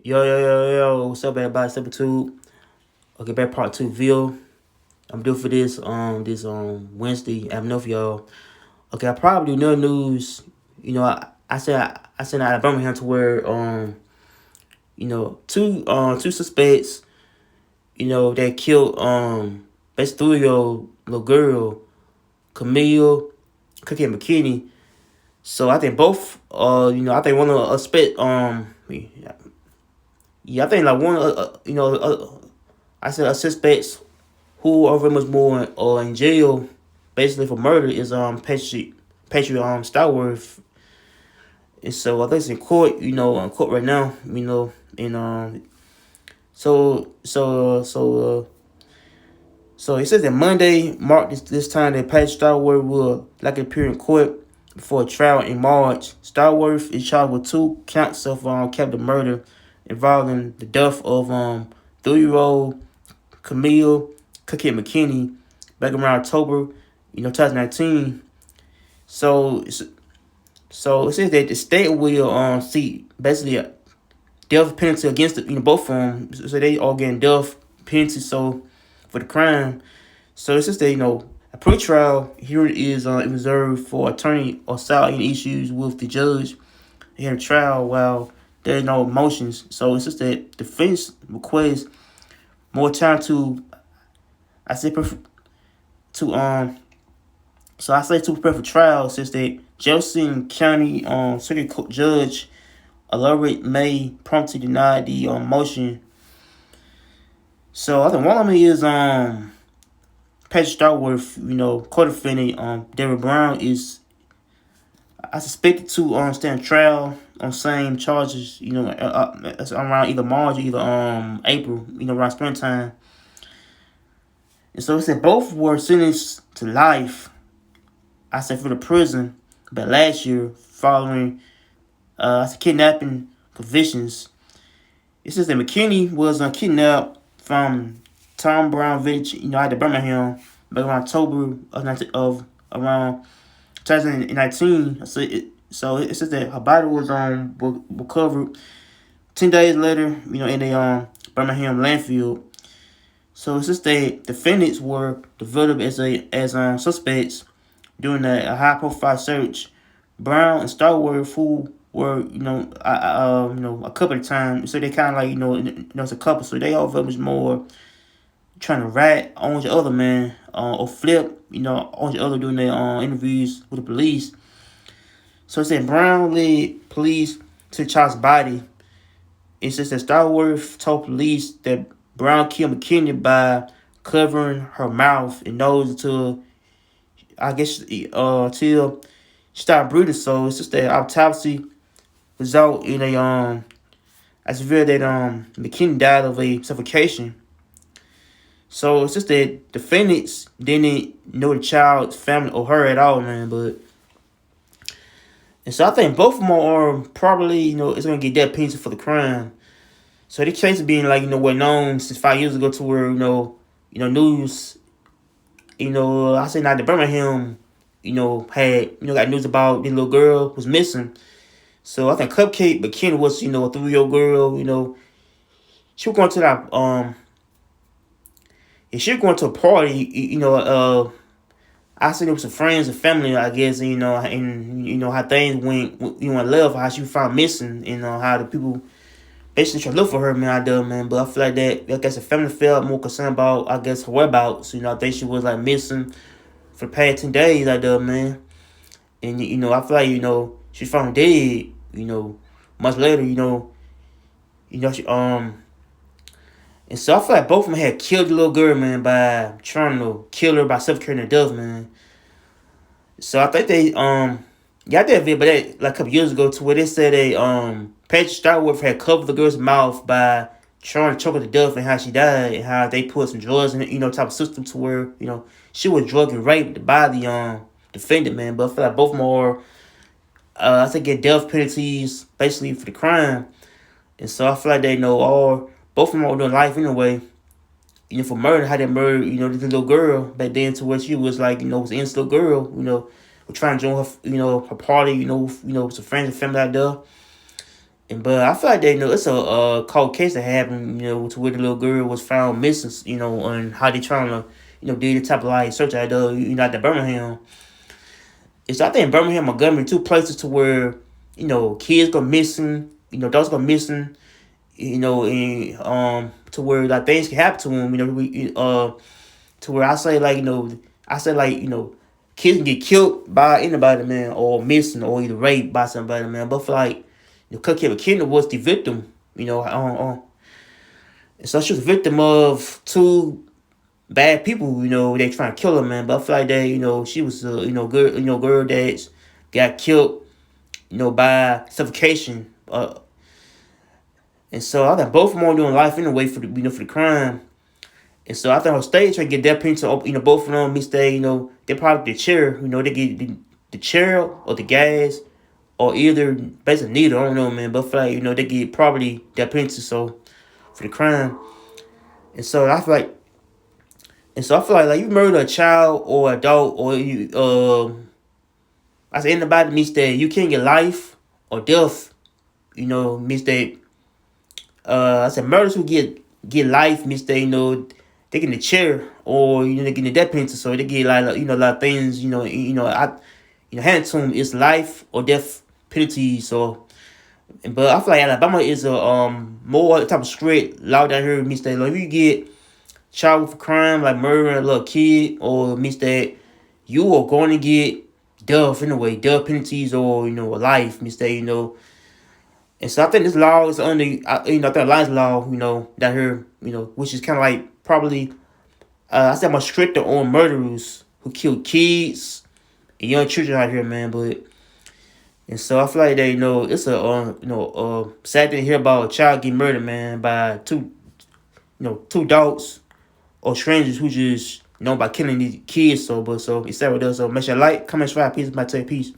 Yo, what's up, everybody? Step two. Okay, back part two. Ville. I'm due for this Wednesday. I have enough, y'all. Okay, I probably do no news. I sent out of Birmingham to where two suspects. That killed basically 3 year old little girl, Kamille, Cupcake McKinney. So I think both I think one of the suspect yeah, I think like one I said a suspects who are very much more in jail, basically for murder, is Patriot Stallworth. And so I think it's in court, in court right now, and so so so it says that Monday marked this time that Patrick Stallworth will likely appear in court for a trial in March. Stallworth is charged with 2 counts of capital murder involving the death of 3-year-old Kamille Cupcake McKinney back around October, 2019. So it says that the state will see basically a death penalty against both of them. So they all getting death penalty for the crime. So it's just that a pretrial hearing is reserved for attorney or solve any issues with the judge in a trial while there's no motions. So it's just that defense requests more time to I say to so I say to prepare for trial since that Jefferson County Circuit Court Judge Alaric May promptly denied the motion. So I think one of them is Patrick Stallworth, co-defendant Derick Brown is I suspected to stand trial on same charges, around either March or either April, around springtime. And so it said both were sentenced to life, I said, for the prison, but last year following kidnapping convictions. It says that McKinney was kidnapped from Tom Brown Village, out of Birmingham, back around October of around 2019. So it says that her body was recovered 10 days later, in a Birmingham landfill. So it's just that defendants were developed as suspects during a high profile search. Brown and Stallworth, who were a couple of times, so they kind of like it's a couple, so they all very much more trying to rat on the other man or flip on the other during their interviews with the police. So it said Brown led police to the child's body. It says that Stallworth told police that Brown killed McKinney by covering her mouth and nose until till she started breathing. So it's just that autopsy result in I severe that McKinney died of a suffocation. So it's just that defendants didn't know the child's family or her at all, man. And so I think both of them are probably it's gonna get death penalty for the crime. So the case is being well known since 5 years ago to where Newz, I say not the Birmingham, had got news about this little girl was missing. So I think Cupcake McKinney was a 3-year-old girl. She was going to that she was going to a party. I said it was some friends and family, I guess. And how things went. Left how she was found missing. How the people basically try to look for her, man, out there, man. But I feel like that, I guess the family felt more concerned about, I guess, her whereabouts. I think she was, missing for the past 10 days out there, man. And, I feel like, she found dead, much later, she, and so I feel like both of them had killed the little girl, man, by trying to kill her by suffocating her death, man. So I think they, got that video, but that, a couple years ago, to where they said Patrick Stallworth had covered the girl's mouth by trying to choke her to death and how she died and how they put some drugs in type of system to where, she was drugged and raped by the defendant, man. But I feel like both of them are, I think, get death penalties basically for the crime. And so I feel like they both of them are doing life anyway. For murder, how they murdered, this little girl back then to where she was was an innocent little girl, was trying to join her, her party, with some friends and family out there. But I feel like they know it's a cold case that happened, to where the little girl was found missing, and how they trying to, do the type of like search at at the Birmingham. It's I think Birmingham, Montgomery, two places to where, kids go missing, adults go missing, and to where like things can happen to them, to where I say like, kids can get killed by anybody, man, or missing, or either raped by somebody, man. But for like, Cupcake McKinney was the victim, and so she was a victim of two bad people, they trying to kill her, man. But I feel like that, she was a, girl that got killed, by suffocation. And so I think both of them are doing life anyway for the, for the crime. And so I think on stage trying to get that penalty, both of them miss they, they probably the chair, they get the chair or the gas, or either basically neither. I don't know, man. But I feel like, they get probably that penalty so for the crime. And so I feel like you murder a child or adult, or you I say anybody means that you can't get life or death, means that I said murders who get life means that, they get in the chair, or they get in the death penalty, so they get like a lot of things, hand to them is life or death penalty. So but I feel like Alabama is a more type of strict law down here, means that like if you get charged with a crime like murdering a little kid, or means that you are going to get death anyway, death penalties, or life, means that And so I think this law is under I think Alliance law, down here, which is kind of like probably I said much stricter on murderers who kill kids and young children out here, man. And so I feel like that it's a sad thing to hear about a child getting murdered, man, by two dogs or strangers who just by killing these kids. So it's sad with us. So make sure you like, comment, subscribe, peace, my take, peace.